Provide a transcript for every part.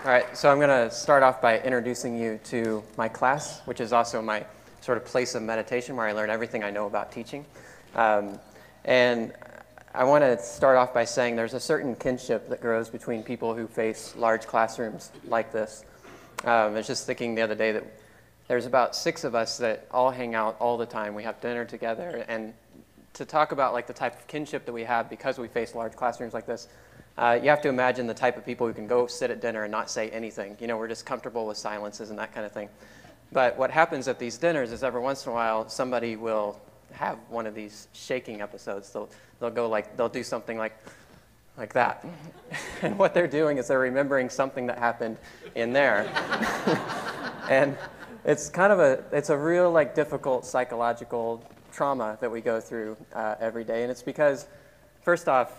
All right, so I'm going to start off by introducing you to my class, which is also my sort of place of meditation where I learn everything I know about teaching. And I want to start off by saying there's a certain kinship that grows between people who face large classrooms like this. I was just thinking the other day that there's about 6 of us that all hang out all the time. We have dinner together, and to talk about like the type of kinship that we have because we face large classrooms like this, you have to imagine the type of people who can go sit at dinner and not say anything. You know, we're just comfortable with silences and that kind of thing. But what happens at these dinners is every once in a while somebody will have one of these shaking episodes. They'll do something like that. And what they're doing is they're remembering something that happened in there. And it's a real like difficult psychological trauma that we go through every day. And it's because, first off,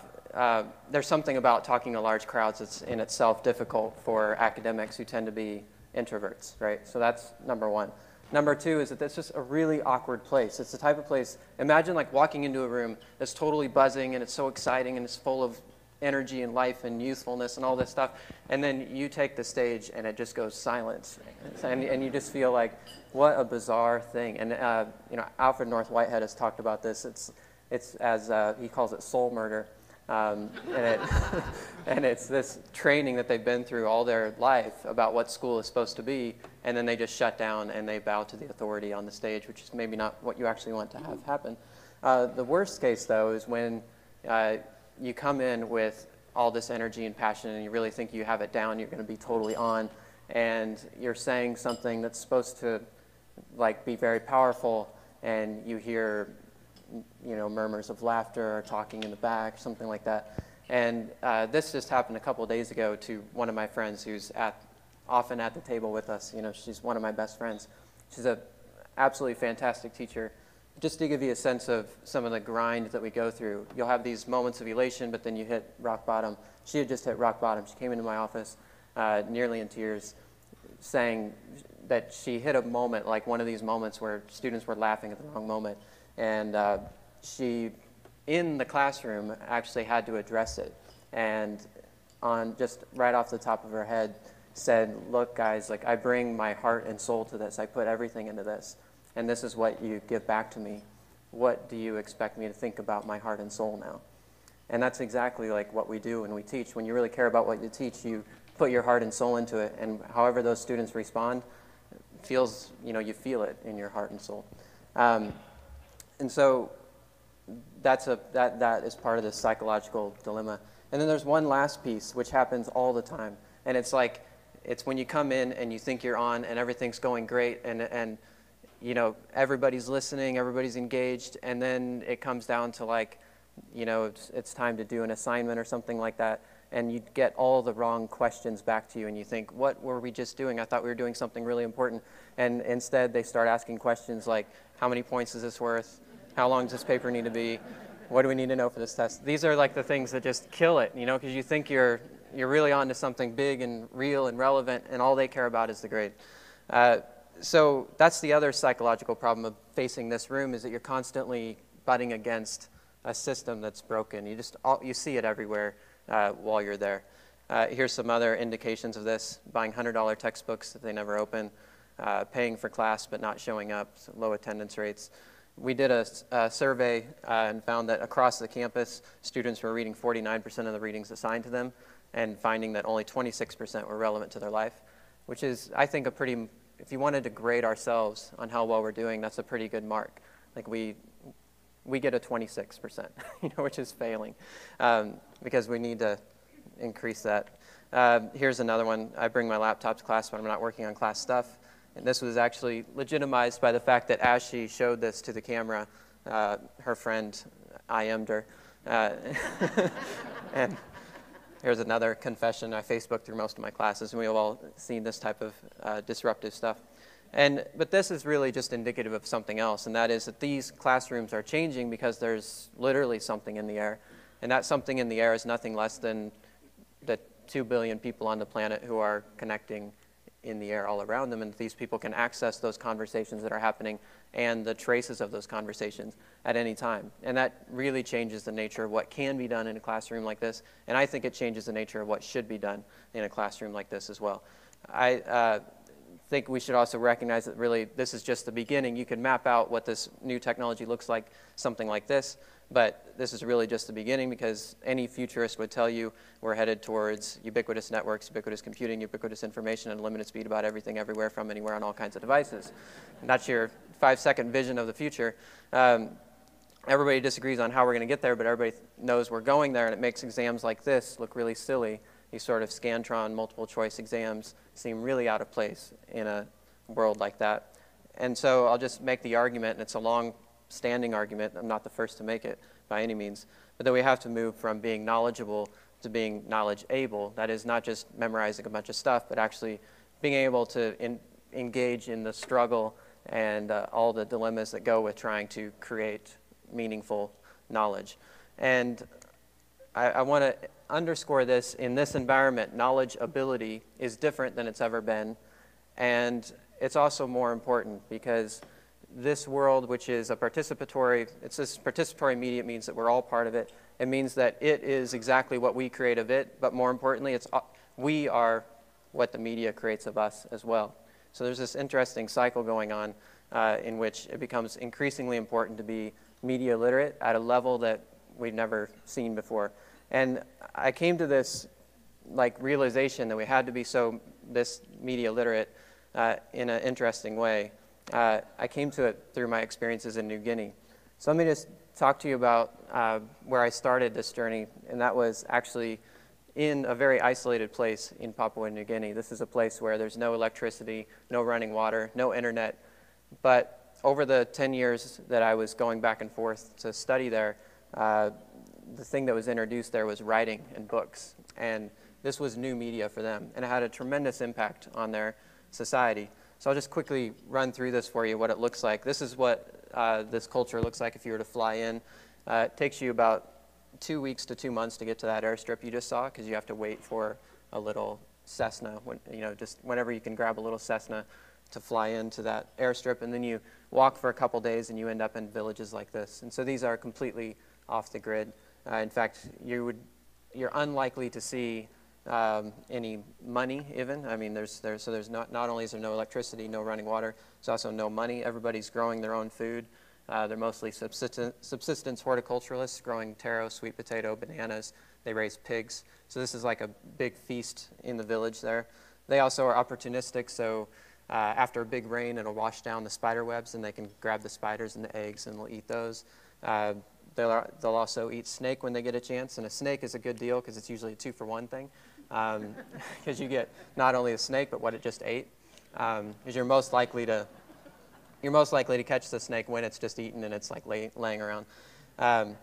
there's something about talking to large crowds that's in itself difficult for academics who tend to be introverts, right? So that's number one. Number two is that it's just a really awkward place. It's the type of place, imagine like walking into a room that's totally buzzing and it's so exciting and it's full of energy and life and youthfulness and all this stuff, and then you take the stage and it just goes silence. And you just feel like, what a bizarre thing. And Alfred North Whitehead has talked about this. It's as he calls it soul murder. And it's this training that they've been through all their life about what school is supposed to be, and then they just shut down and they bow to the authority on the stage, which is maybe not what you actually want to have happen. The worst case, though, is when you come in with all this energy and passion and you really think you have it down, you're going to be totally on, and you're saying something that's supposed to like be very powerful, and you hear murmurs of laughter or talking in the back, something like that. And this just happened a couple of days ago to one of my friends who's often at the table with us. She's one of my best friends. She's an absolutely fantastic teacher. Just to give you a sense of some of the grind that we go through, you'll have these moments of elation, but then you hit rock bottom. She had just hit rock bottom. She came into my office nearly in tears, saying that she hit a moment, like one of these moments where students were laughing at the wrong moment. And she, in the classroom, actually had to address it. And on just right off the top of her head said, look, guys, like I bring my heart and soul to this. I put everything into this. And this is what you give back to me. What do you expect me to think about my heart and soul now? And that's exactly like what we do when we teach. When you really care about what you teach, you put your heart and soul into it. And however those students respond, you feel it in your heart and soul. And so that is part of this psychological dilemma. And then there's one last piece, which happens all the time. And it's when you come in and you think you're on and everything's going great and everybody's listening, everybody's engaged, and then it comes down to it's time to do an assignment or something like that, and you get all the wrong questions back to you, and you think, what were we just doing? I thought we were doing something really important. And instead they start asking questions like, how many points is this worth? How long does this paper need to be? What do we need to know for this test? These are like the things that just kill it, because you think you're really on to something big and real and relevant, and all they care about is the grade. So that's the other psychological problem of facing this room, is that you're constantly butting against a system that's broken. You see it everywhere while you're there. Here's some other indications of this: buying $100 textbooks that they never open, paying for class but not showing up, so low attendance rates. We did a survey and found that across the campus, students were reading 49% of the readings assigned to them, and finding that only 26% were relevant to their life, which is, I think, if you wanted to grade ourselves on how well we're doing, that's a pretty good mark. Like we get a 26%, which is failing, because we need to increase that. Here's another one. I bring my laptop to class when I'm not working on class stuff. And this was actually legitimized by the fact that as she showed this to the camera, her friend IM'd her. And here's another confession. I Facebook through most of my classes, and we've all seen this type of disruptive stuff. But this is really just indicative of something else, and that is that these classrooms are changing because there's literally something in the air. And that something in the air is nothing less than the 2 billion people on the planet who are connecting in the air all around them, and these people can access those conversations that are happening and the traces of those conversations at any time. And that really changes the nature of what can be done in a classroom like this, and I think it changes the nature of what should be done in a classroom like this as well. I think we should also recognize that really this is just the beginning. You can map out what this new technology looks like, something like this, but this is really just the beginning, because any futurist would tell you we're headed towards ubiquitous networks, ubiquitous computing, ubiquitous information, and limited speed about everything, everywhere, from anywhere, on all kinds of devices. And that's your 5-second vision of the future. Everybody disagrees on how we're going to get there, but everybody knows we're going there, and it makes exams like this look really silly. These sort of Scantron multiple choice exams seem really out of place in a world like that. And so I'll just make the argument, and it's a long-standing argument. I'm not the first to make it by any means, but that we have to move from being knowledgeable to being knowledge-able. That is, not just memorizing a bunch of stuff, but actually being able to engage in the struggle and all the dilemmas that go with trying to create meaningful knowledge. And I want to underscore this: in this environment, knowledge ability is different than it's ever been, and it's also more important because this world, which is a participatory, it's this participatory media, it means that we're all part of it. It means that it is exactly what we create of it, but more importantly, we are what the media creates of us as well. So there's this interesting cycle going on in which it becomes increasingly important to be media literate at a level that we've never seen before. And I came to this realization that we had to be this media literate in an interesting way. I came to it through my experiences in New Guinea. So let me just talk to you about where I started this journey, and that was actually in a very isolated place in Papua New Guinea. This is a place where there's no electricity, no running water, no internet. But over the 10 years that I was going back and forth to study there, the thing that was introduced there was writing and books. And this was new media for them, and it had a tremendous impact on their society. So I'll just quickly run through this for you, what it looks like. This is what this culture looks like if you were to fly in. It takes you about 2 weeks to 2 months to get to that airstrip you just saw, because you have to wait for a little Cessna, just whenever you can grab a little Cessna to fly into that airstrip, and then you walk for a couple days and you end up in villages like this. And so these are completely off the grid. In fact, you're unlikely to see any money even. I mean, there's not only is there no electricity, no running water, there's also no money. Everybody's growing their own food. They're mostly subsistence horticulturalists, growing taro, sweet potato, bananas. They raise pigs. So this is like a big feast in the village there. They also are opportunistic, so after a big rain, it'll wash down the spider webs, and they can grab the spiders and the eggs, and they'll eat those. They'll also eat snake when they get a chance, and a snake is a good deal because it's usually a 2-for-1 thing, because you get not only the snake but what it just ate, because you're most likely to catch the snake when it's just eaten and it's like laying around. And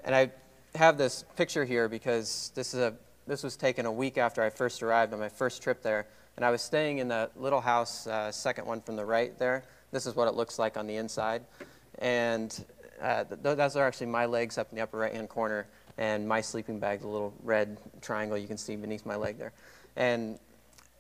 I have this picture here because this was taken a week after I first arrived on my first trip there, and I was staying in that little house, second one from the right there. This is what it looks like on the inside, and those are actually my legs up in the upper right-hand corner, and my sleeping bag, the little red triangle you can see beneath my leg there. And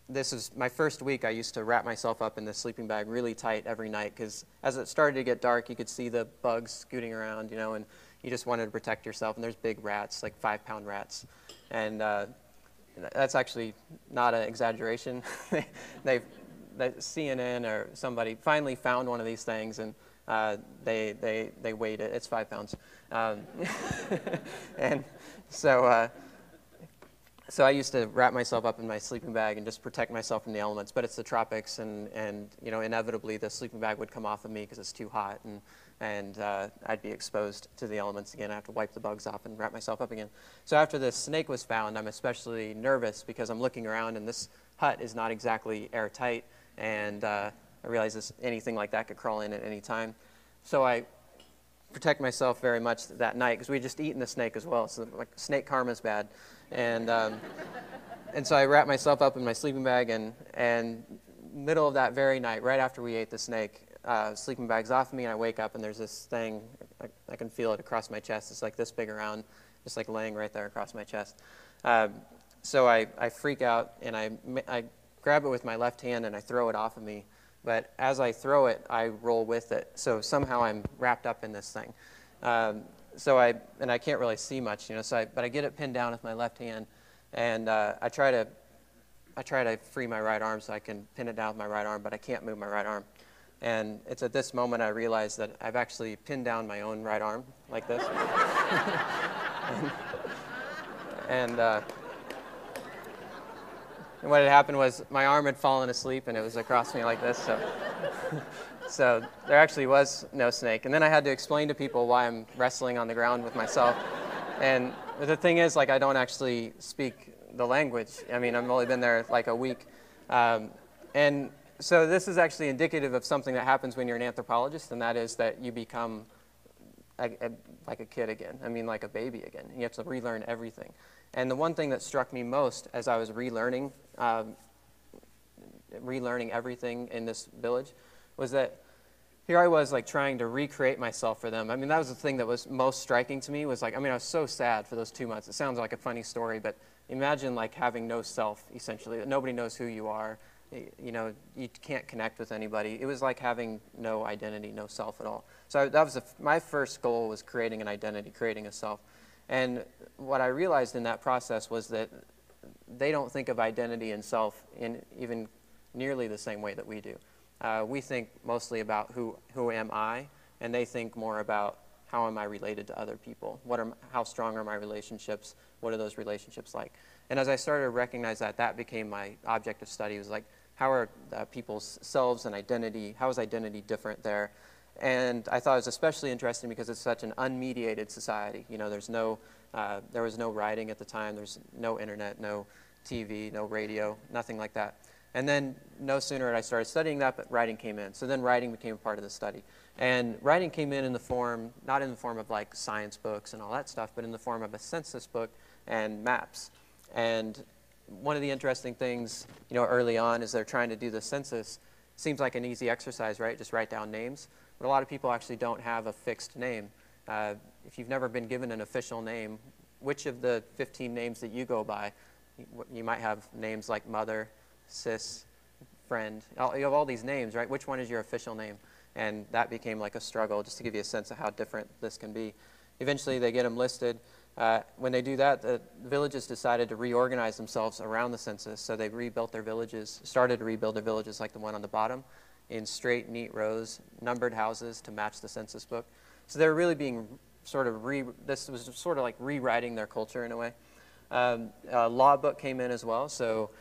this is my first week. I used to wrap myself up in the sleeping bag really tight every night, because as it started to get dark, you could see the bugs scooting around, and you just wanted to protect yourself. And there's big rats, like 5-pound rats. And that's actually not an exaggeration. CNN or somebody finally found one of these things, and they weighed it. It's 5 pounds. And so I used to wrap myself up in my sleeping bag and just protect myself from the elements. But it's the tropics, and inevitably the sleeping bag would come off of me because it's too hot, and I'd be exposed to the elements again. I have to wipe the bugs off and wrap myself up again. So after this snake was found, I'm especially nervous because I'm looking around, and this hut is not exactly airtight, and I realize anything like that could crawl in at any time. So I protect myself very much that night, because we had just eaten the snake as well. So like, snake karma's bad. And so I wrapped myself up in my sleeping bag, and middle of that very night, right after we ate the snake, sleeping bag's off of me, and I wake up, and there's this thing, I can feel it across my chest. It's like this big around, just like laying right there across my chest. So I freak out, and I grab it with my left hand and I throw it off of me. But as I throw it, I roll with it. So somehow I'm wrapped up in this thing. And I can't really see much, but I get it pinned down with my left hand, and I try to free my right arm so I can pin it down with my right arm, but I can't move my right arm. And it's at this moment I realize that I've actually pinned down my own right arm like this. and what had happened was my arm had fallen asleep and it was across me like this. So there actually was no snake. And then I had to explain to people why I'm wrestling on the ground with myself. And the thing is, I don't actually speak the language. I mean, I've only been there like a week. And so this is actually indicative of something that happens when you're an anthropologist, and that is that you become like a kid again. I mean, like a baby again. You have to relearn everything. And the one thing that struck me most as I was relearning everything in this village was that here I was trying to recreate myself for them. I mean, that was the thing that was most striking to me was I was so sad for those 2 months. It sounds like a funny story, but imagine having no self, essentially, that nobody knows who you are. You can't connect with anybody. It was like having no identity, no self at all. So that was my first goal, was creating an identity, creating a self. And what I realized in that process was that they don't think of identity and self in even nearly the same way that we do. We think mostly about who am I, and they think more about how am I related to other people? How strong are my relationships? What are those relationships like? And as I started to recognize that became my object of study. It was how are people's selves and identity, how is identity different there? And I thought it was especially interesting because it's such an unmediated society. There was no writing at the time. There's no internet, no TV, no radio, nothing like that. And then no sooner had I started studying that, but writing came in. So then writing became a part of the study. And writing came in the form, not in the form of science books and all that stuff, but in the form of a census book and maps. And one of the interesting things, early on as they're trying to do the census, seems like an easy exercise, right? Just write down names. But a lot of people actually don't have a fixed name. If you've never been given an official name, which of the 15 names that you go by, you might have names like mother, sis, friend. You have all these names, right? Which one is your official name? And that became a struggle, just to give you a sense of how different this can be. Eventually, they get them listed. When they do that, the villages decided to reorganize themselves around the census. So they rebuilt their villages, started to rebuild their villages like the one on the bottom, in straight, neat rows, numbered houses to match the census book. So they're really being this was sort of like rewriting their culture in a way. A law book came in as well. So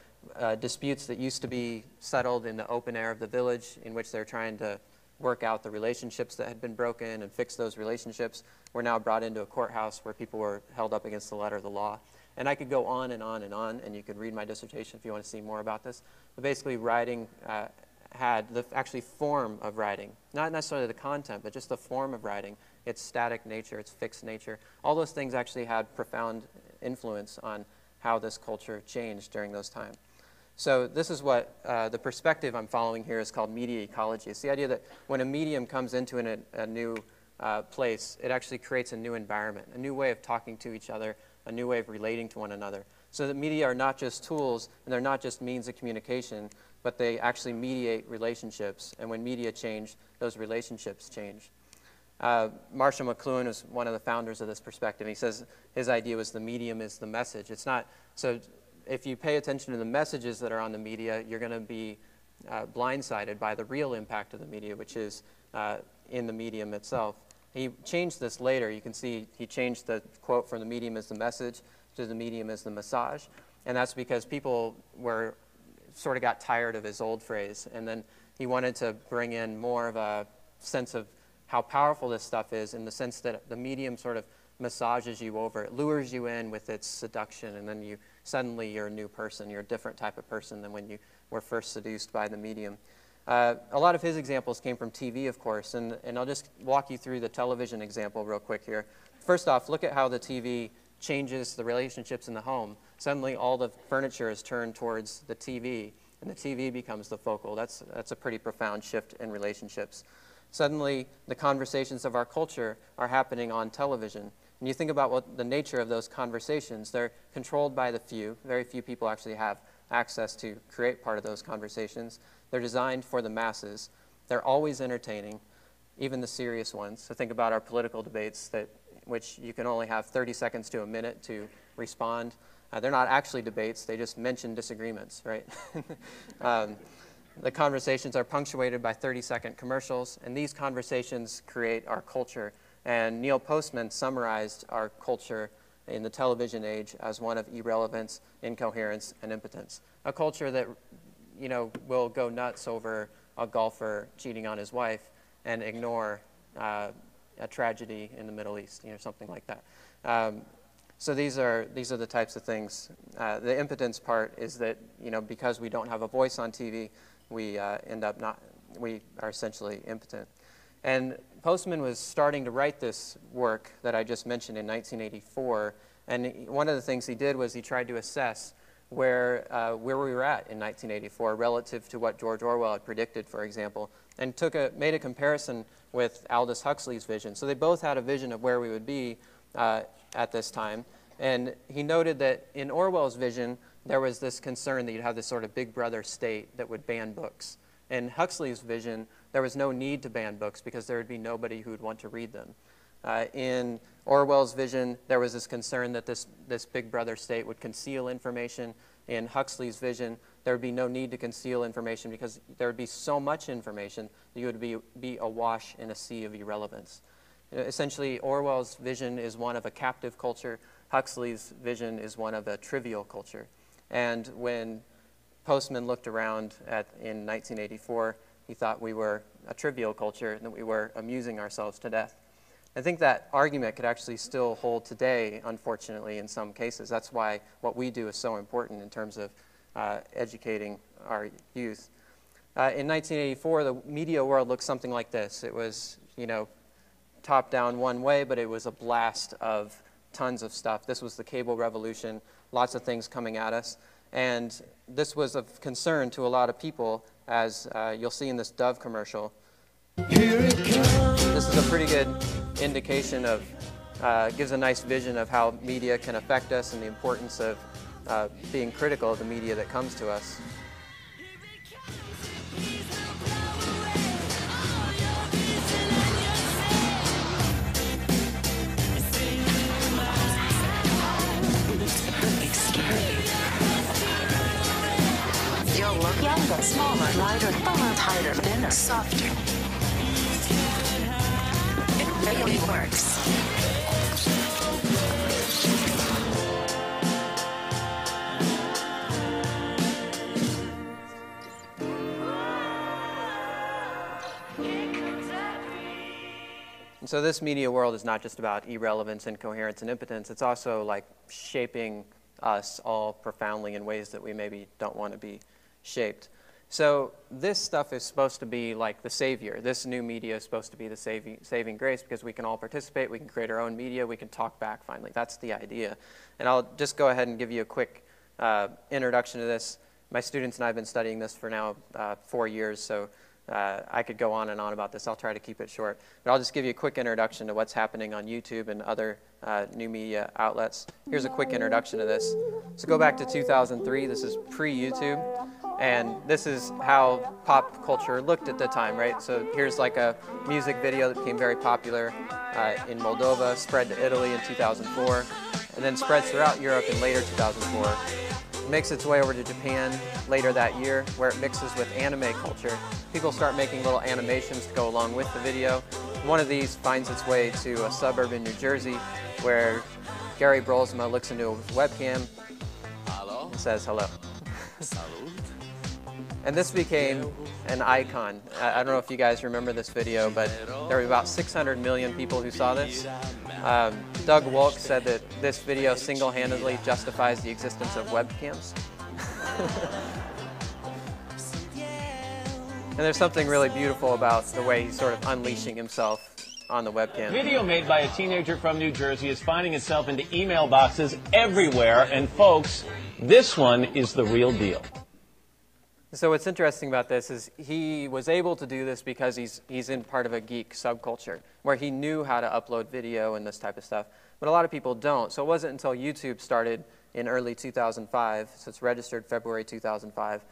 disputes that used to be settled in the open air of the village, in which they're trying to work out the relationships that had been broken and fix those relationships, were now brought into a courthouse where people were held up against the letter of the law. And I could go on and on and on, and you could read my dissertation if you want to see more about this. But basically, writing had the actually form of writing, not necessarily the content, but just the form of writing, its static nature, its fixed nature. All those things actually had profound influence on how this culture changed during those times. So this is what the perspective I'm following here is called media ecology. It's the idea that when a medium comes into a new place, it actually creates a new environment, a new way of talking to each other, a new way of relating to one another. So the media are not just tools, and they're not just means of communication, but they actually mediate relationships. And when media change, those relationships change. Marshall McLuhan is one of the founders of this perspective. He says his idea was the medium is the message. It's not, so if you pay attention to the messages that are on the media, you're going to be blindsided by the real impact of the media, which is in the medium itself. He changed this later. You can see he changed the quote from the medium is the message to the medium is the massage. And that's because people sort of got tired of his old phrase. And then he wanted to bring in more of a sense of how powerful this stuff is, in the sense that the medium sort of massages you over. It lures you in with its seduction, and then suddenly you're a new person. You're a different type of person than when you were first seduced by the medium. A lot of his examples came from TV, of course, and I'll just walk you through the television example real quick here. First off, look at how the TV changes the relationships in the home. Suddenly all the furniture is turned towards the TV, and the TV becomes the focal. That's a pretty profound shift in relationships. Suddenly, the conversations of our culture are happening on television. And you think about what the nature of those conversations, they're controlled by the few. Very few people actually have access to create part of those conversations. They're designed for the masses. They're always entertaining, even the serious ones. So think about our political debates, which you can only have 30 seconds to a minute to respond. They're not actually debates, they just mention disagreements, right? The conversations are punctuated by 30-second commercials, and these conversations create our culture. And Neil Postman summarized our culture in the television age as one of irrelevance, incoherence, and impotence. A culture that, will go nuts over a golfer cheating on his wife and ignore a tragedy in the Middle East, something like that. So these are the types of things. The impotence part is that, because we don't have a voice on TV, we we are essentially impotent. And Postman was starting to write this work that I just mentioned in 1984, and one of the things he did was he tried to assess where we were at in 1984 relative to what George Orwell had predicted, for example, and made a comparison with Aldous Huxley's vision. So they both had a vision of where we would be at this time, and he noted that in Orwell's vision, there was this concern that you'd have this sort of big brother state that would ban books. In Huxley's vision, there was no need to ban books because there would be nobody who would want to read them. In Orwell's vision, there was this concern that this big brother state would conceal information. In Huxley's vision, there would be no need to conceal information because there would be so much information that you would be awash in a sea of irrelevance. Essentially, Orwell's vision is one of a captive culture. Huxley's vision is one of a trivial culture. And when Postman looked around in 1984, he thought we were a trivial culture and that we were amusing ourselves to death. I think that argument could actually still hold today, unfortunately, in some cases. That's why what we do is so important in terms of educating our youth. In 1984, the media world looked something like this. It was, top down one way, but it was a blast of tons of stuff. This was the cable revolution, lots of things coming at us. And this was of concern to a lot of people, as you'll see in this Dove commercial. This is a pretty good indication of, gives a nice vision of how media can affect us and the importance of being critical of the media that comes to us. You'll look younger, smaller, lighter, fuller, tighter, thinner, softer. It really works. And so this media world is not just about irrelevance, incoherence, and impotence. It's also like shaping us all profoundly in ways that we maybe don't want to be shaped. So this stuff is supposed to be like the savior. This new media is supposed to be the saving grace because we can all participate, we can create our own media, we can talk back finally. That's the idea. And I'll just go ahead and give you a quick introduction to this. My students and I have been studying this for now 4 years, so I could go on and on about this. I'll try to keep it short. But I'll just give you a quick introduction to what's happening on YouTube and other new media outlets. Here's a quick introduction to this. So go back to 2003. This is pre-YouTube. And this is how pop culture looked at the time, right? So here's like a music video that became very popular in Moldova, spread to Italy in 2004, and then spreads throughout Europe in later 2004. Makes its way over to Japan later that year, where it mixes with anime culture. People start making little animations to go along with the video. One of these finds its way to a suburb in New Jersey, where Gary Brolsma looks into his webcam and says hello. And this became an icon. I don't know if you guys remember this video, but there were about 600 million people who saw this. Doug Wolk said that this video single-handedly justifies the existence of webcams. And there's something really beautiful about the way he's sort of unleashing himself on the webcam. Video made by a teenager from New Jersey is finding itself into email boxes everywhere, and folks, this one is the real deal. So what's interesting about this is he was able to do this because he's in part of a geek subculture where he knew how to upload video and this type of stuff, but a lot of people don't. So it wasn't until YouTube started in early 2005, so it's registered February 2005.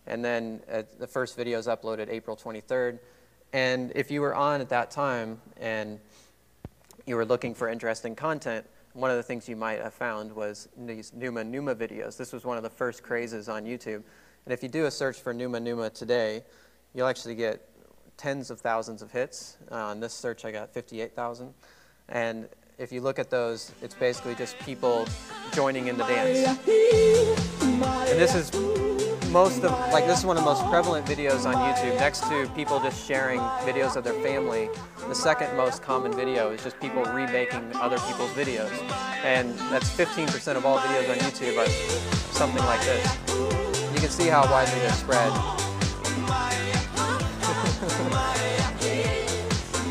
And then the first video is uploaded April 23rd. And if you were on at that time and you were looking for interesting content, one of the things you might have found was these Numa Numa videos. This was one of the first crazes on YouTube. And if you do a search for Numa Numa today, you'll actually get tens of thousands of hits. On this search, I got 58,000. And if you look at those, it's basically just people joining in the dance. And this is this is one of the most prevalent videos on YouTube. Next to people just sharing videos of their family, the second most common video is just people remaking other people's videos. And that's 15% of all videos on YouTube are something like this. You can see how widely they're spread.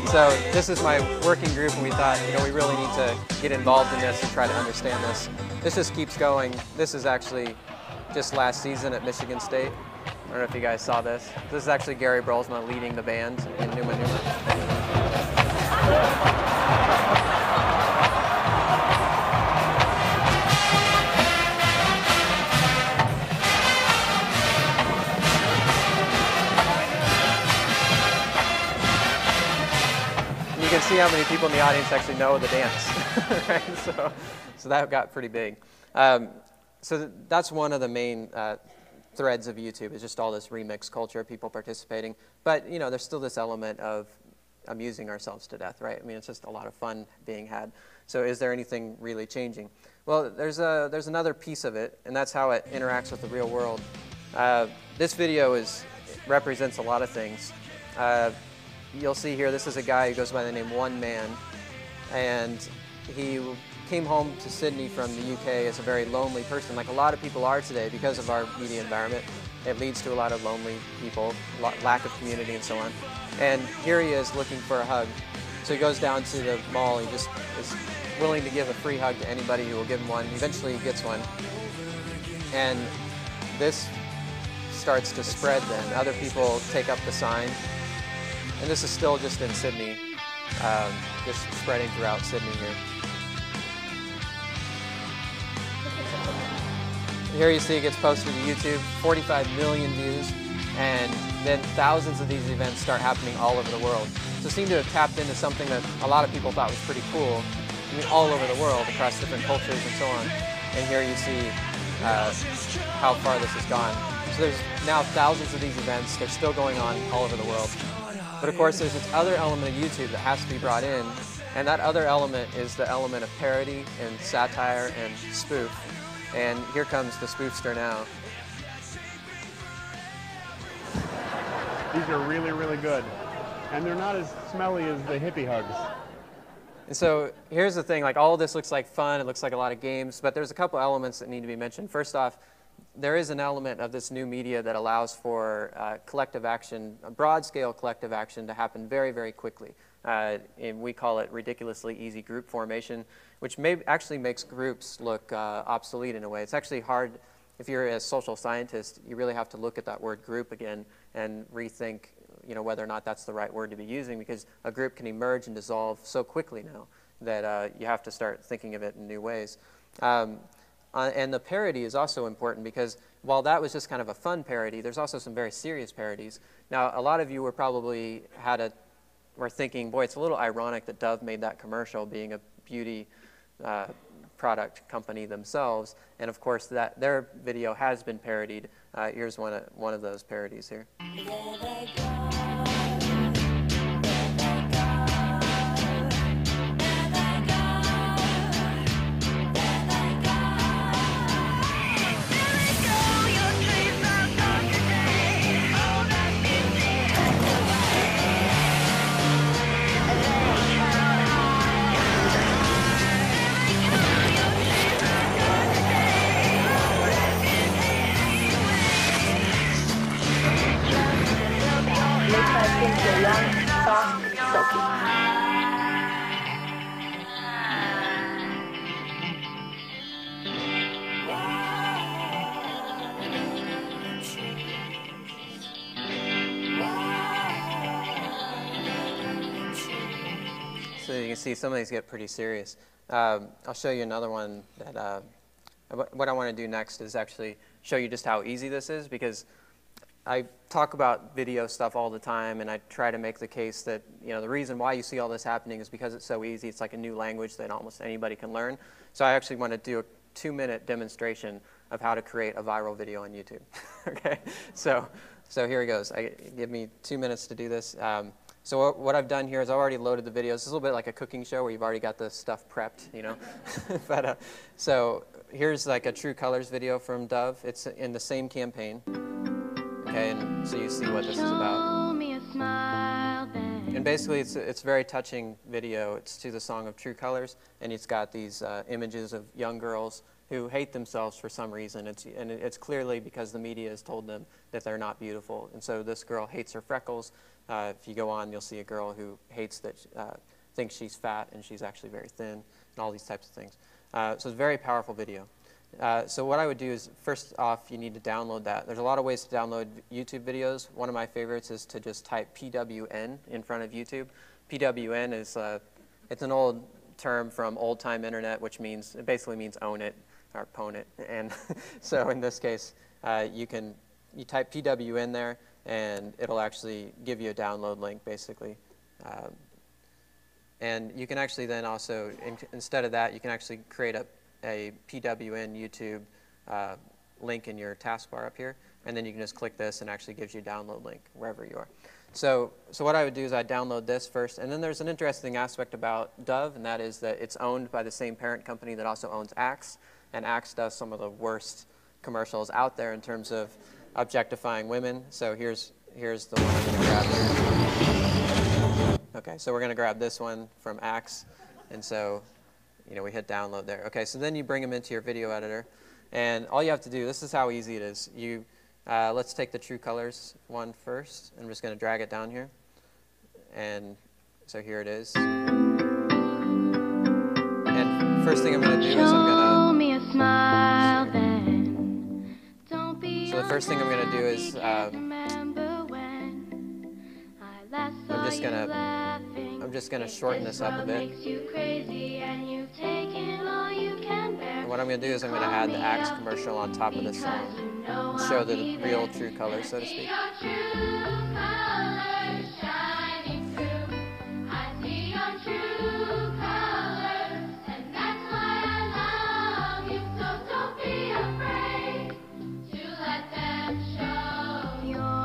So this is my working group, and we thought, we really need to get involved in this and try to understand this. This just keeps going. This is actually just last season at Michigan State. I don't know if you guys saw this. This is actually Gary Brolsma leading the band in Numa Numa. You can see how many people in the audience actually know the dance, right? So that got pretty big. So that's one of the main threads of YouTube, is just all this remix culture, people participating. But there's still this element of amusing ourselves to death, right? I mean, it's just a lot of fun being had. So is there anything really changing? Well, there's another piece of it, and that's how it interacts with the real world. This video represents a lot of things. You'll see here, this is a guy who goes by the name One Man, and he came home to Sydney from the UK as a very lonely person, like a lot of people are today because of our media environment. It leads to a lot of lonely people, lack of community and so on. And here he is looking for a hug. So he goes down to the mall, he just is willing to give a free hug to anybody who will give him one. Eventually he gets one. And this starts to spread then. Other people take up the sign. And this is still just in Sydney, just spreading throughout Sydney here. Here you see it gets posted to YouTube, 45 million views, and then thousands of these events start happening all over the world. So it seemed to have tapped into something that a lot of people thought was pretty cool. I mean, all over the world, across different cultures and so on. And here you see how far this has gone. So there's now thousands of these events. They're still going on all over the world. But of course, there's this other element of YouTube that has to be brought in, and that other element is the element of parody and satire and spoof. And here comes the spoofster now. These are really, really good. And they're not as smelly as the hippie hugs. And so here's the thing, like all of this looks like fun, it looks like a lot of games, but there's a couple elements that need to be mentioned. First off, there is an element of this new media that allows for collective action, a broad-scale collective action to happen very, very quickly. And we call it ridiculously easy group formation, which actually makes groups look obsolete in a way. It's actually hard, if you're a social scientist, you really have to look at that word group again and rethink whether or not that's the right word to be using, because a group can emerge and dissolve so quickly now that you have to start thinking of it in new ways. And the parody is also important, because while that was just kind of a fun parody, there's also some very serious parodies. Now, a lot of you were probably were thinking, boy, it's a little ironic that Dove made that commercial, being a beauty product company themselves. And of course, their video has been parodied. Here's one of those parodies here. So you can see some of these get pretty serious. I'll show you another one that What I want to do next is actually show you just how easy this is, because I talk about video stuff all the time, and I try to make the case that, the reason why you see all this happening is because it's so easy. It's like a new language that almost anybody can learn. So I actually want to do a 2-minute demonstration of how to create a viral video on YouTube. Okay, so here it goes. Give me 2 minutes to do this. So what I've done here is I've already loaded the videos. It's a little bit like a cooking show where you've already got the stuff prepped, But so here's like a True Colors video from Dove. It's in the same campaign. Okay, and so you see what this is about. And basically, it's a very touching video. It's to the song of True Colors, and it's got these images of young girls who hate themselves for some reason. It's clearly because the media has told them that they're not beautiful. And so this girl hates her freckles. If you go on, you'll see a girl who hates that, thinks she's fat, and she's actually very thin, and all these types of things. So it's a very powerful video. So what I would do is, first off, you need to download that. There's a lot of ways to download YouTube videos. One of my favorites is to just type PWN in front of YouTube. PWN is it's an old term from old-time internet, which means, it basically means own it or pwn it. And so in this case, you type PWN there, and it'll actually give you a download link, basically. And you can actually then also, instead of that, you can actually create a PWN YouTube link in your taskbar up here, and then you can just click this and actually gives you a download link wherever you are. So what I would do is I'd download this first, and then there's an interesting aspect about Dove, and that is that it's owned by the same parent company that also owns Axe, and Axe does some of the worst commercials out there in terms of objectifying women. So here's the one I'm going to grab here. Okay, so we're going to grab this one from Axe, and so we hit download there. Okay, so then you bring them into your video editor, and all you have to do, this is how easy it is. Let's take the True Colors one first. I'm just going to drag it down here, and so here it is. And first thing I'm going to do is the first thing I'm going to do is I'm just going to shorten this up a bit. And what I'm going to do is I'm going to add the Axe commercial on top of this song and show the real True Colors, so to speak.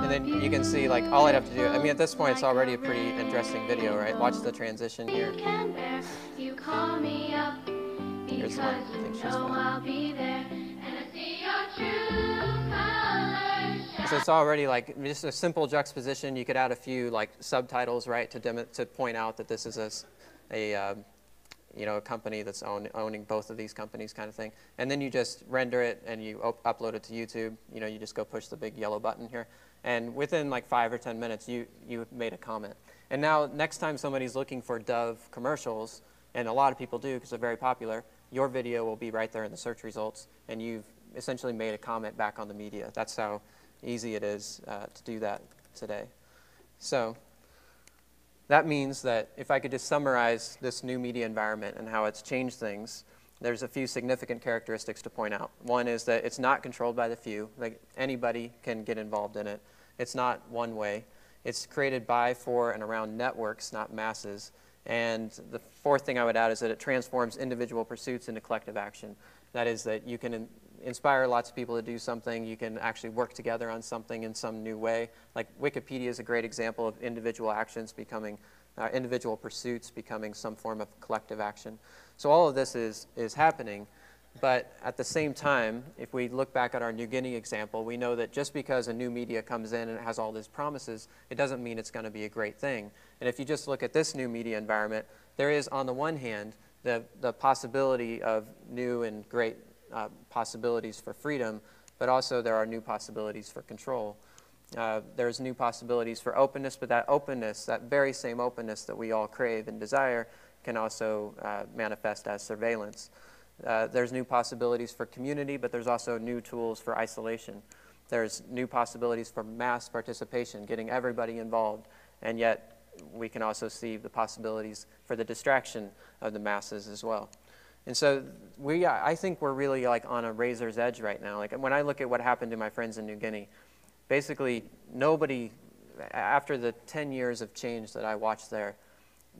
And then you can see, like, all I'd have to do, I mean, at this point, it's already a pretty interesting video, right? Watch the transition here. Here's the one I think she's fat. So it's already, like, just a simple juxtaposition. You could add a few, like, subtitles, right, to point out that this is a company that's owning both of these companies, kind of thing. And then you just render it and you upload it to YouTube. You just go push the big yellow button here. And within like 5 or 10 minutes, you made a comment. And now next time somebody's looking for Dove commercials, and a lot of people do because they're very popular, your video will be right there in the search results, and you've essentially made a comment back on the media. That's how easy it is to do that today. So that means that if I could just summarize this new media environment and how it's changed things, there's a few significant characteristics to point out. One is that it's not controlled by the few. Like, anybody can get involved in it. It's not one way. It's created by, for, and around networks, not masses. And the fourth thing I would add is that it transforms individual pursuits into collective action. That is, that you can inspire lots of people to do something. You can actually work together on something in some new way. Like, Wikipedia is a great example of individual actions becoming, individual pursuits becoming some form of collective action. So all of this is happening, but at the same time, if we look back at our New Guinea example, we know that just because a new media comes in and it has all these promises, it doesn't mean it's going to be a great thing. And if you just look at this new media environment, there is, on the one hand, the possibility of new and great possibilities for freedom, but also there are new possibilities for control. There's new possibilities for openness, but that openness, that very same openness that we all crave and desire, can also manifest as surveillance. There's new possibilities for community, but there's also new tools for isolation. There's new possibilities for mass participation, getting everybody involved, and yet we can also see the possibilities for the distraction of the masses as well. And so I think we're really like on a razor's edge right now. Like when I look at what happened to my friends in New Guinea, basically nobody, after the 10 years of change that I watched there,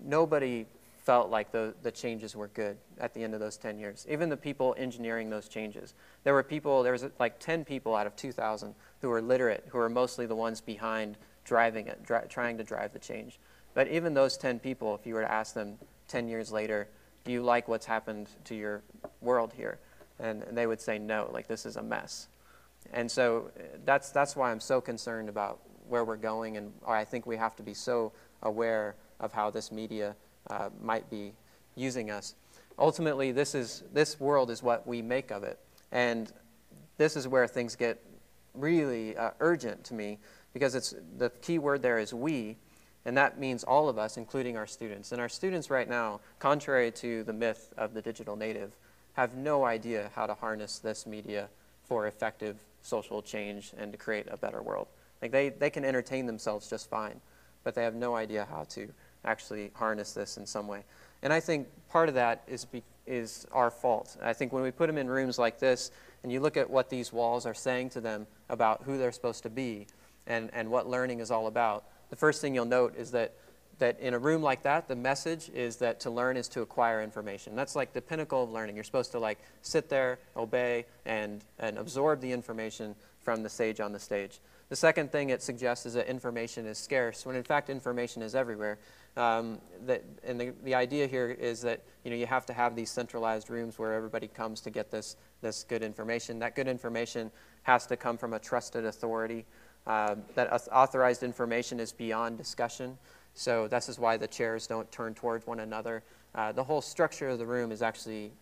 nobody felt like the changes were good at the end of those 10 years. Even the people engineering those changes. There was like 10 people out of 2,000 who were literate, who were mostly the ones behind driving it, trying to drive the change. But even those 10 people, if you were to ask them 10 years later, do you like what's happened to your world here? And they would say no, like this is a mess. And so that's why I'm so concerned about where we're going, and I think we have to be so aware of how this media might be using us. Ultimately, this world is what we make of it. And this is where things get really urgent to me, because the key word there is we, and that means all of us, including our students. And our students right now, contrary to the myth of the digital native, have no idea how to harness this media for effective social change and to create a better world. Like they can entertain themselves just fine, but they have no idea how to actually harness this in some way. And I think part of that is our fault. I think when we put them in rooms like this, and you look at what these walls are saying to them about who they're supposed to be and what learning is all about, the first thing you'll note is that in a room like that, the message is that to learn is to acquire information. That's like the pinnacle of learning. You're supposed to like sit there, obey, and absorb the information from the sage on the stage. The second thing it suggests is that information is scarce, when in fact information is everywhere. The idea here is that you have to have these centralized rooms where everybody comes to get this good information. That good information has to come from a trusted authority. That authorized information is beyond discussion. So this is why the chairs don't turn towards one another. The whole structure of the room is actually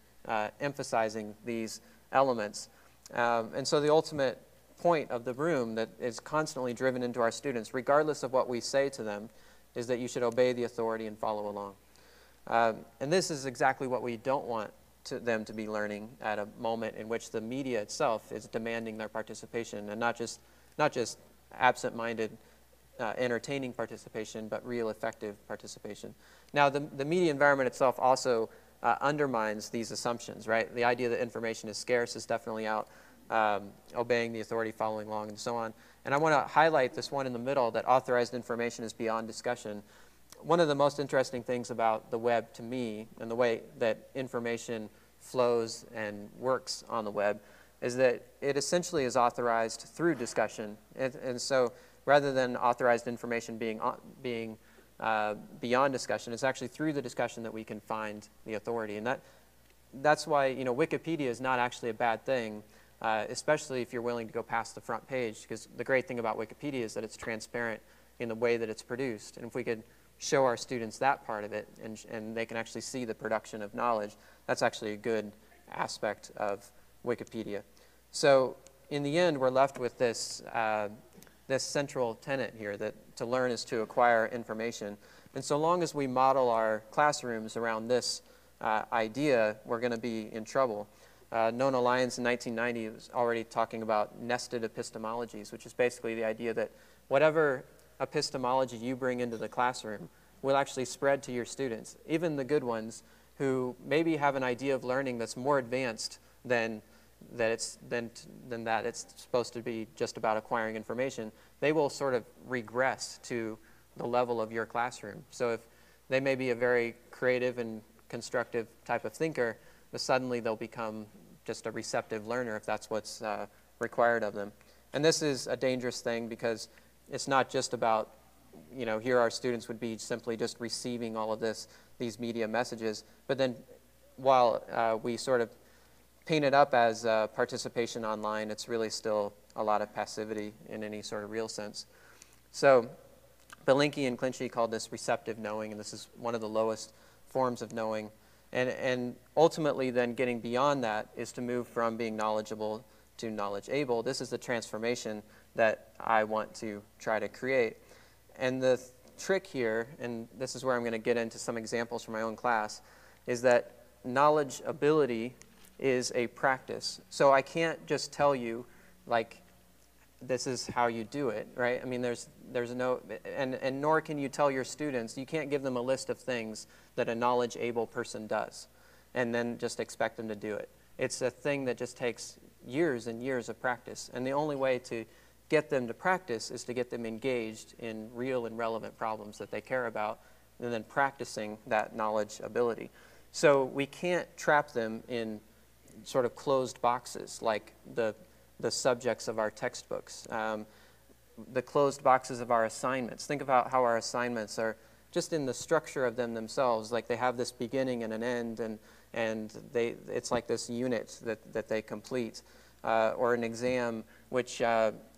emphasizing these elements. And so the ultimate point of the room that is constantly driven into our students, regardless of what we say to them, is that you should obey the authority and follow along. And this is exactly what we don't want them to be learning at a moment in which the media itself is demanding their participation, and not just absent-minded entertaining participation, but real effective participation. Now, the media environment itself also undermines these assumptions, right? The idea that information is scarce is definitely out, obeying the authority, following along, and so on. And I want to highlight this one in the middle, that authorized information is beyond discussion. One of the most interesting things about the web to me, and the way that information flows and works on the web, is that it essentially is authorized through discussion. And so rather than authorized information being beyond discussion, it's actually through the discussion that we can find the authority. And that's why Wikipedia is not actually a bad thing, especially if you're willing to go past the front page, because the great thing about Wikipedia is that it's transparent in the way that it's produced. And if we could show our students that part of it, and they can actually see the production of knowledge, that's actually a good aspect of Wikipedia. So in the end, we're left with this central tenet here, that to learn is to acquire information. And so long as we model our classrooms around this idea, we're going to be in trouble. Nona Lyons in 1990 was already talking about nested epistemologies, which is basically the idea that whatever epistemology you bring into the classroom will actually spread to your students, even the good ones who maybe have an idea of learning that's more advanced than that it's supposed to be just about acquiring information. They will sort of regress to the level of your classroom. So if they may be a very creative and constructive type of thinker, but suddenly they'll become just a receptive learner if that's what's required of them. And this is a dangerous thing, because it's not just about, here our students would be simply just receiving all of these media messages, but then while we sort of paint it up as participation online, it's really still a lot of passivity in any sort of real sense. So Belinkie and Clinchy called this receptive knowing, and this is one of the lowest forms of knowing. And ultimately then getting beyond that is to move from being knowledgeable to knowledge able. This is the transformation that I want to try to create. And the trick here, and this is where I'm going to get into some examples from my own class, is that knowledge ability is a practice. So I can't just tell you, like, this is how you do it, right? I mean, there's no, and nor can you tell your students, you can't give them a list of things that a knowledge-able person does. and then just expect them to do it. It's a thing that just takes years and years of practice. And the only way to get them to practice is to get them engaged in real and relevant problems that they care about, and then practicing that knowledge ability. So we can't trap them in sort of closed boxes like the subjects of our textbooks, the closed boxes of our assignments. Think about how our assignments are just in the structure of them themselves, like they have this beginning and an end, and it's like this unit that they complete, or an exam which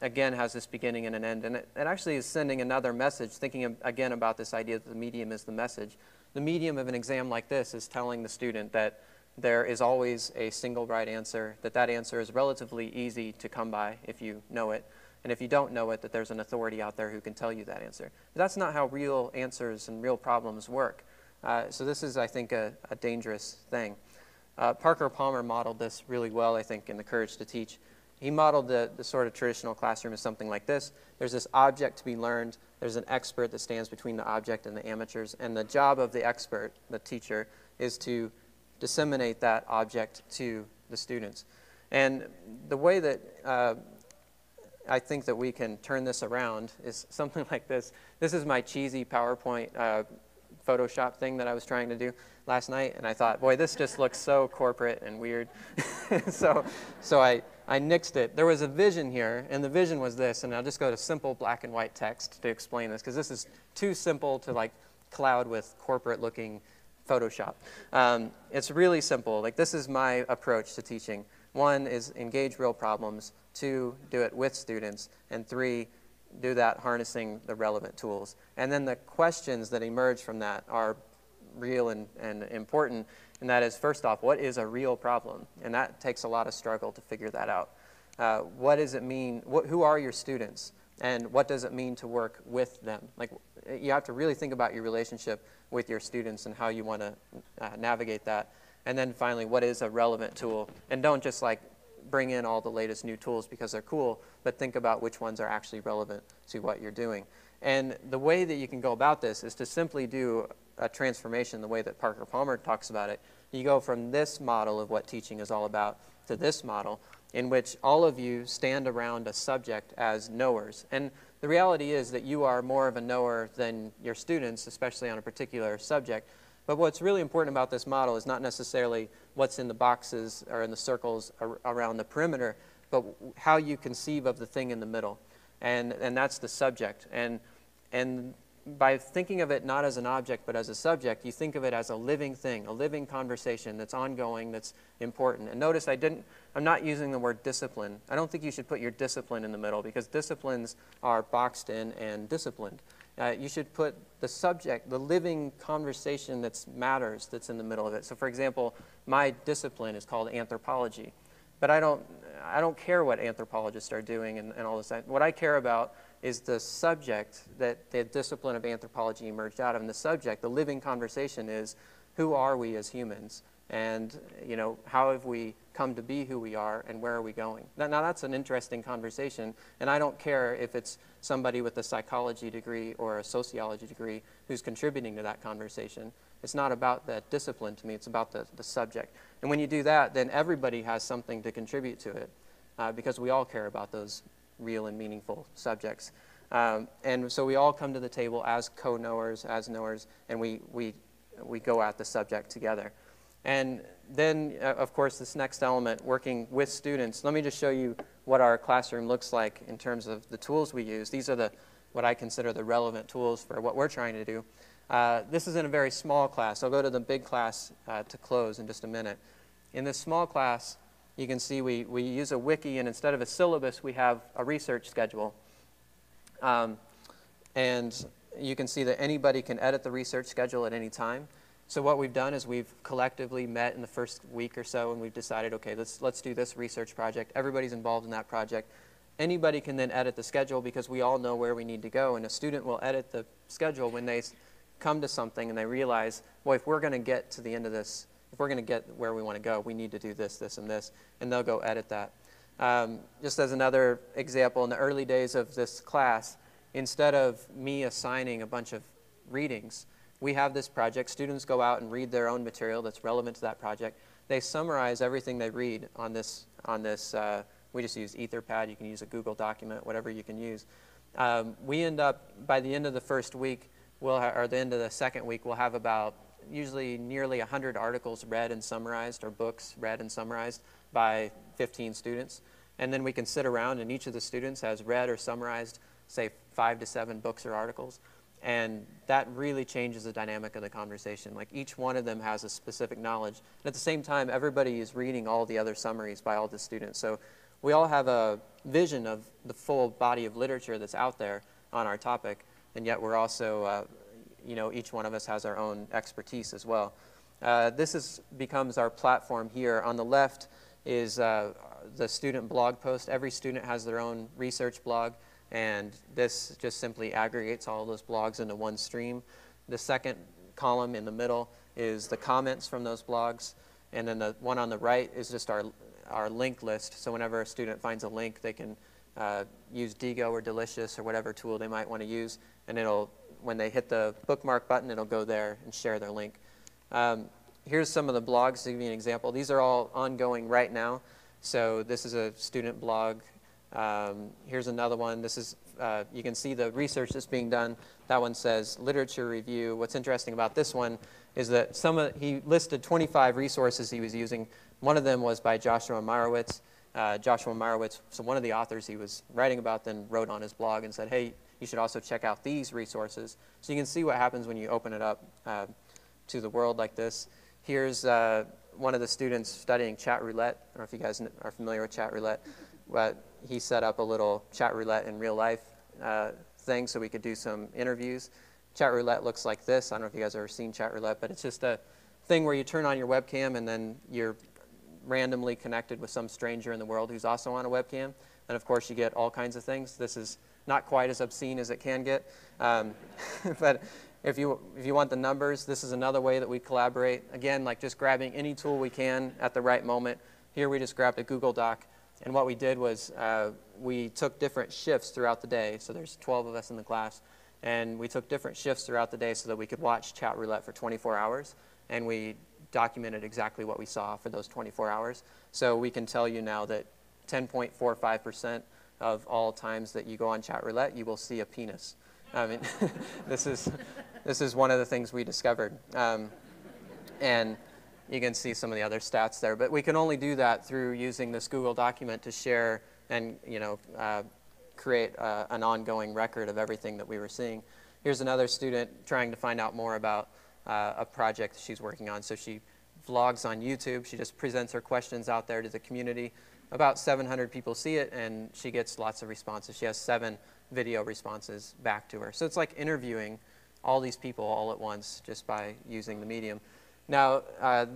again has this beginning and an end, and it actually is sending another message, thinking again about this idea that the medium is the message. The medium of an exam like this is telling the student that there is always a single right answer, that answer is relatively easy to come by if you know it, and if you don't know it, that there's an authority out there who can tell you that answer. But that's not how real answers and real problems work. So this is, I think, a dangerous thing. Parker Palmer modeled this really well, I think, in The Courage to Teach. He modeled the sort of traditional classroom as something like this. There's this object to be learned. There's an expert that stands between the object and the amateurs. And the job of the expert, the teacher, is to disseminate that object to the students. And the way that I think that we can turn this around is something like this. This is my cheesy PowerPoint Photoshop thing that I was trying to do last night, and I thought, boy, this just looks so corporate and weird. so I nixed it. There was a vision here, and the vision was this, and I'll just go to simple black and white text to explain this, because this is too simple to like cloud with corporate-looking Photoshop. It's really simple. Like, this is my approach to teaching. 1 is engage real problems. 2, do it with students. And 3, do that harnessing the relevant tools. And then the questions that emerge from that are real and important. And that is, first off, what is a real problem? And that takes a lot of struggle to figure that out. What does it mean? Who are your students? And what does it mean to work with them? Like, you have to really think about your relationship with your students and how you want to navigate that. And then finally, what is a relevant tool? And don't just like bring in all the latest new tools because they're cool, but think about which ones are actually relevant to what you're doing. And the way that you can go about this is to simply do a transformation the way that Parker Palmer talks about it. You go from this model of what teaching is all about to this model in which all of you stand around a subject as knowers. And the reality is that you are more of a knower than your students, especially on a particular subject. But what's really important about this model is not necessarily what's in the boxes or in the circles around the perimeter, but how you conceive of the thing in the middle. And that's the subject. And by thinking of it not as an object but as a subject, you think of it as a living thing, a living conversation that's ongoing, that's important. And notice I'm not using the word discipline. I don't think you should put your discipline in the middle, because disciplines are boxed in and disciplined. You should put the subject, the living conversation that matters, that's in the middle of it. So for example, my discipline is called anthropology. But I don't care what anthropologists are doing and all this. What I care about is the subject that the discipline of anthropology emerged out of. And the subject, the living conversation, is who are we as humans? And how have we come to be who we are, and where are we going? Now that's an interesting conversation, and I don't care if it's somebody with a psychology degree or a sociology degree who's contributing to that conversation. It's not about that discipline to me, it's about the subject. And when you do that, then everybody has something to contribute to it, because we all care about those real and meaningful subjects. And so we all come to the table as co-knowers, as knowers, and we go at the subject together. And then, of course, this next element, working with students. Let me just show you what our classroom looks like in terms of the tools we use. These are what I consider the relevant tools for what we're trying to do. This is in a very small class. I'll go to the big class to close in just a minute. In this small class, you can see we use a wiki, and instead of a syllabus, we have a research schedule. And you can see that anybody can edit the research schedule at any time. So what we've done is we've collectively met in the first week or so, and we've decided, okay, let's do this research project. Everybody's involved in that project. Anybody can then edit the schedule, because we all know where we need to go, and a student will edit the schedule when they come to something and they realize, boy, if we're going to get to the end of this, if we're going to get where we want to go, we need to do this, this, and this, and they'll go edit that. Just as another example, in the early days of this class, instead of me assigning a bunch of readings, we have this project. Students go out and read their own material that's relevant to that project. They summarize everything they read on this, we just use Etherpad. You can use a Google document, whatever you can use. We end up, by the end of the first week, or the end of the second week, we'll have about usually nearly 100 articles read and summarized, or books read and summarized by 15 students. And then we can sit around, and each of the students has read or summarized, say, 5 to 7 books or articles. And that really changes the dynamic of the conversation. Like, each one of them has a specific knowledge. And at the same time, everybody is reading all the other summaries by all the students. So we all have a vision of the full body of literature that's out there on our topic. And yet we're also, each one of us has our own expertise as well. This becomes our platform here. On the left is the student blog post. Every student has their own research blog. And this just simply aggregates all those blogs into one stream. The second column in the middle is the comments from those blogs. And then the one on the right is just our link list. So whenever a student finds a link, they can use Diigo or Delicious or whatever tool they might want to use. And when they hit the bookmark button, it'll go there and share their link. Here's some of the blogs to give you an example. These are all ongoing right now. So this is a student blog. Here's another one. This is, you can see the research that's being done. That one says literature review. What's interesting about this one is that he listed 25 resources he was using. One of them was by Joshua Meyrowitz. Joshua Meyrowitz, so one of the authors he was writing about, then wrote on his blog and said, hey, you should also check out these resources. So you can see what happens when you open it up to the world like this. Here's one of the students studying chat roulette. I don't know if you guys are familiar with chat roulette, but he set up a little chat roulette in real life thing so we could do some interviews. Chat roulette looks like this. I don't know if you guys have ever seen chat roulette, but it's just a thing where you turn on your webcam and then you're randomly connected with some stranger in the world who's also on a webcam. And of course you get all kinds of things. This is not quite as obscene as it can get. But if you want the numbers, this is another way that we collaborate. Again, like just grabbing any tool we can at the right moment. Here we just grabbed a Google Doc. And what we did was we took different shifts throughout the day. So there's 12 of us in the class. And we took different shifts throughout the day so that we could watch chat roulette for 24 hours. And we documented exactly what we saw for those 24 hours. So we can tell you now that 10.45% of all times that you go on chat roulette, you will see a penis. I mean, this is one of the things we discovered. And you can see some of the other stats there. But we can only do that through using this Google document to share and create an ongoing record of everything that we were seeing. Here's another student trying to find out more about a project she's working on. So she vlogs on YouTube. She just presents her questions out there to the community. About 700 people see it, and she gets lots of responses. She has 7 video responses back to her. So it's like interviewing all these people all at once just by using the medium. Now,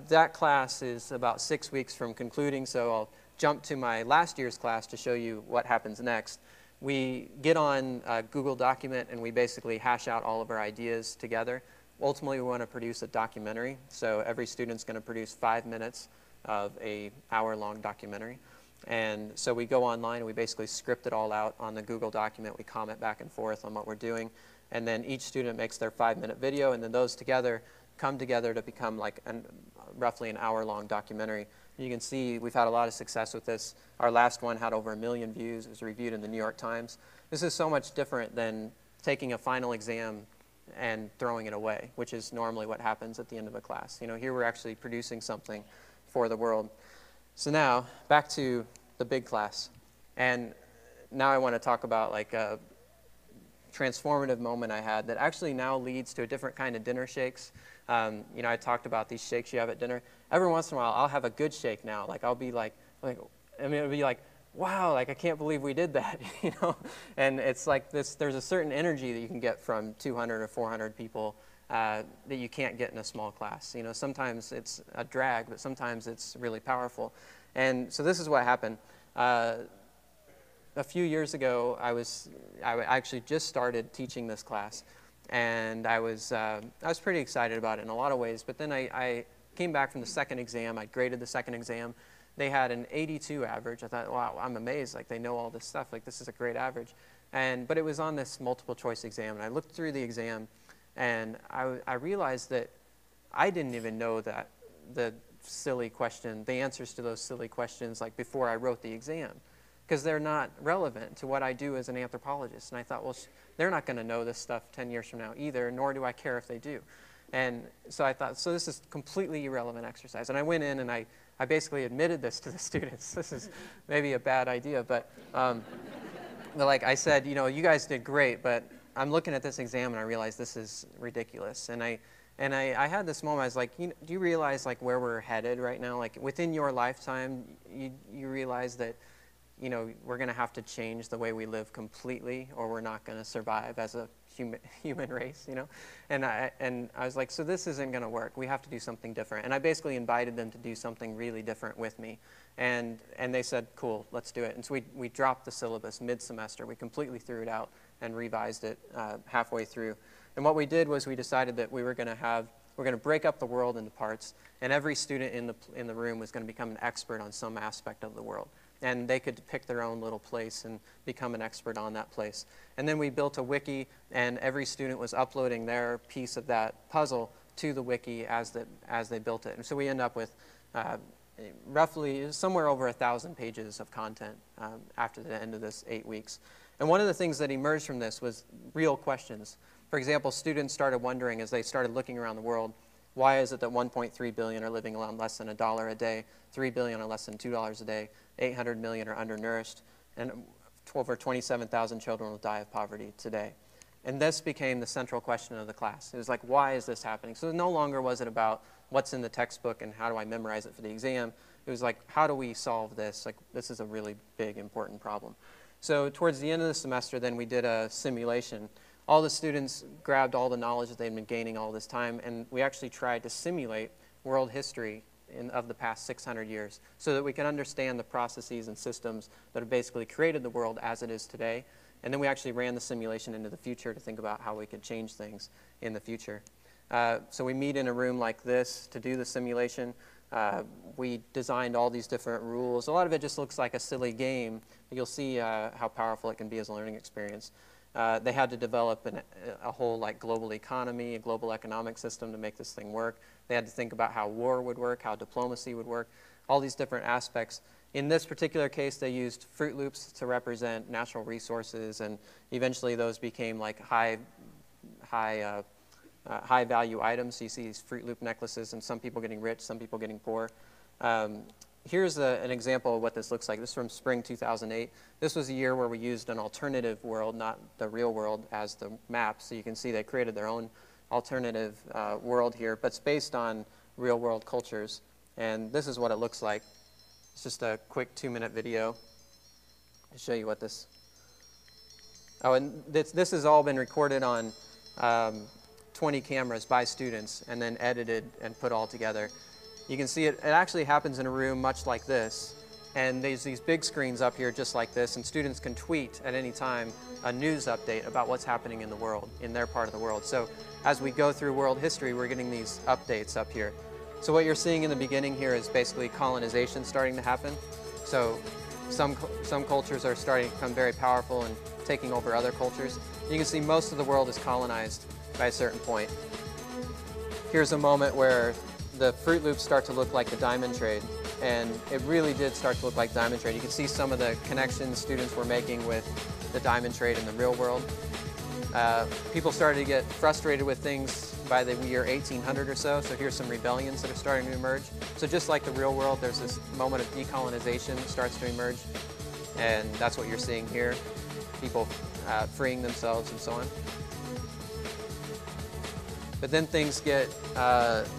that class is about 6 weeks from concluding, so I'll jump to my last year's class to show you what happens next. We get on a Google document, and we basically hash out all of our ideas together. Ultimately, we want to produce a documentary, so every student's going to produce 5 minutes of an hour-long documentary. And so we go online and we basically script it all out on the Google document. We comment back and forth on what we're doing. And then each student makes their 5-minute video, and then those together come together to become like roughly an hour-long documentary. You can see we've had a lot of success with this. Our last one had over 1 million views. It was reviewed in the New York Times. This is so much different than taking a final exam and throwing it away, which is normally what happens at the end of a class. Here we're actually producing something for the world. So now, back to the big class. And now I want to talk about like a transformative moment I had that actually now leads to a different kind of dinner shakes. I talked about these shakes you have at dinner. Every once in a while, I'll have a good shake now. Like, I'll be it'll be like, wow, like, I can't believe we did that, And it's like this, there's a certain energy that you can get from 200 or 400 people that you can't get in a small class. Sometimes it's a drag, but sometimes it's really powerful. And so this is what happened. A few years ago, I actually just started teaching this class, and I was pretty excited about it in a lot of ways. But then I came back from the second exam. I graded the second exam. They had an 82 average. I thought, wow, I'm amazed. Like, they know all this stuff. Like, this is a great average. But it was on this multiple choice exam, and I looked through the exam, And I realized that I didn't even know that the answers to those silly questions like before I wrote the exam, because they're not relevant to what I do as an anthropologist. And I thought, well, they're not going to know this stuff 10 years from now either, nor do I care if they do. And so I thought, so this is completely irrelevant exercise. And I went in and I basically admitted this to the students. This is maybe a bad idea, but like I said, you know, you guys did great, but I'm looking at this exam and I realized this is ridiculous. And I had this moment. I was like, do you realize like where we're headed right now? Like within your lifetime, you realize that, you know, we're going to have to change the way we live completely, or we're not going to survive as a human race, you know? And I was like, so this isn't going to work. We have to do something different. And I basically invited them to do something really different with me. And they said, cool, let's do it. And so we dropped the syllabus mid-semester. We completely threw it out and revised it halfway through. And what we did was we decided that we're going to break up the world into parts, and every student in the room was going to become an expert on some aspect of the world. And they could pick their own little place and become an expert on that place. And then we built a wiki, and every student was uploading their piece of that puzzle to the wiki as they built it. And so we end up with roughly somewhere over 1,000 pages of content after the end of this 8 weeks. And one of the things that emerged from this was real questions. For example, students started wondering as they started looking around the world, why is it that 1.3 billion are living on less than $1 a day, 3 billion are less than $2 a day, 800 million are undernourished, and over 27,000 children will die of poverty today. And this became the central question of the class. It was like, why is this happening? So no longer was it about what's in the textbook and how do I memorize it for the exam. It was like, how do we solve this? Like, this is a really big, important problem. So towards the end of the semester, then we did a simulation. All the students grabbed all the knowledge that they'd been gaining all this time, and we actually tried to simulate world history of the past 600 years so that we can understand the processes and systems that have basically created the world as it is today. And then we actually ran the simulation into the future to think about how we could change things in the future. So we meet in a room like this to do the simulation. We designed all these different rules. A lot of it just looks like a silly game, but you'll see how powerful it can be as a learning experience. They had to develop a whole like global economy, a global economic system to make this thing work. They had to think about how war would work, how diplomacy would work, all these different aspects. In this particular case, they used Fruit Loops to represent natural resources, and eventually those became like high value items. So you see these Fruit Loop necklaces, and some people getting rich, some people getting poor. Here's an example of what this looks like. This is from spring 2008. This was a year where we used an alternative world, not the real world, as the map. So you can see they created their own alternative world here, but it's based on real world cultures. And this is what it looks like. It's just a quick 2-minute video to show you what this... Oh, and this has all been recorded on 20 cameras by students and then edited and put all together. You can see it actually happens in a room much like this. And there's these big screens up here just like this, and students can tweet at any time a news update about what's happening in the world, in their part of the world. So as we go through world history, we're getting these updates up here. So what you're seeing in the beginning here is basically colonization starting to happen. So some cultures are starting to become very powerful and taking over other cultures. You can see most of the world is colonized by a certain point. Here's a moment where the Fruit Loops start to look like the diamond trade, and it really did start to look like diamond trade. You can see some of the connections students were making with the diamond trade in the real world. People started to get frustrated with things by the year 1800 or so, so here's some rebellions that are starting to emerge. So just like the real world, there's this moment of decolonization that starts to emerge, and that's what you're seeing here, people freeing themselves and so on. But then things get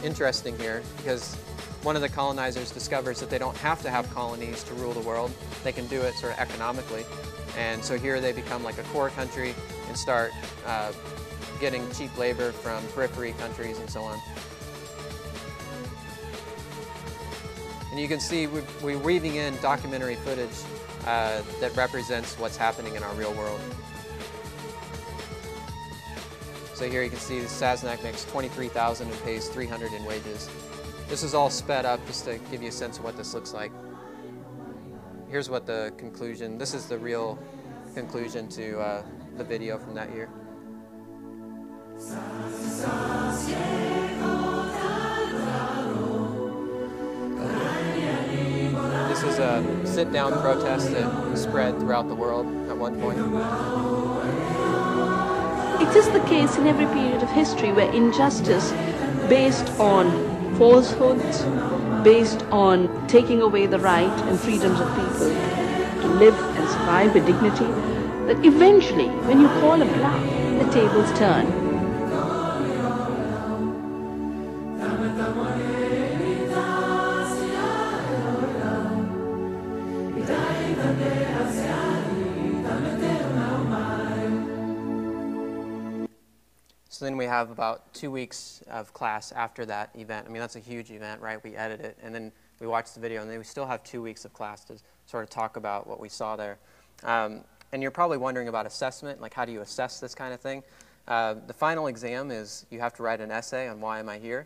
interesting here, because one of the colonizers discovers that they don't have to have colonies to rule the world. They can do it sort of economically. And so here they become like a core country and start getting cheap labor from periphery countries and so on. And you can see we're weaving in documentary footage that represents what's happening in our real world. So here you can see Sasnak makes $23,000 and pays $300 in wages. This is all sped up just to give you a sense of what this looks like. Here's what the conclusion, this is the real conclusion to the video from that year. This is a sit-down protest that spread throughout the world at one point. It is the case in every period of history where injustice based on falsehoods, based on taking away the right and freedoms of people to live and survive with dignity, that eventually, when you call a bluff, the tables turn. So then we have about 2 weeks of class after that event. I mean, that's a huge event, right? We edit it, and then we watch the video, and then we still have 2 weeks of class to sort of talk about what we saw there. And you're probably wondering about assessment, like how do you assess this kind of thing? The final exam is you have to write an essay on why am I here.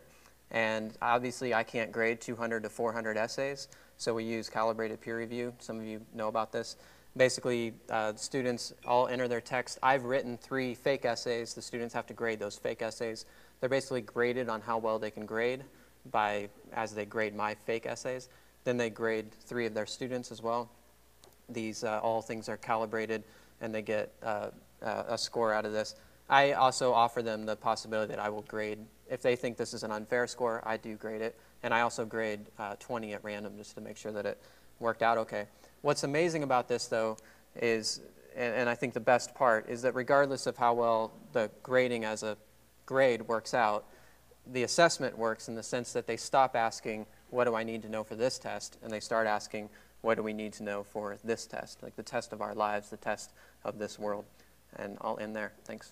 And obviously, I can't grade 200 to 400 essays, so we use calibrated peer review. Some of you know about this. Basically, students all enter their text. I've written 3 fake essays. The students have to grade those fake essays. They're basically graded on how well they can grade as they grade my fake essays. Then they grade 3 of their students as well. These all things are calibrated, and they get a score out of this. I also offer them the possibility that I will grade. If they think this is an unfair score, I do grade it. And I also grade 20 at random just to make sure that it worked out okay. What's amazing about this, though, is, and I think the best part, is that regardless of how well the grading as a grade works out, the assessment works in the sense that they stop asking, what do I need to know for this test? And they start asking, what do we need to know for this test? Like the test of our lives, the test of this world. And I'll end there. Thanks.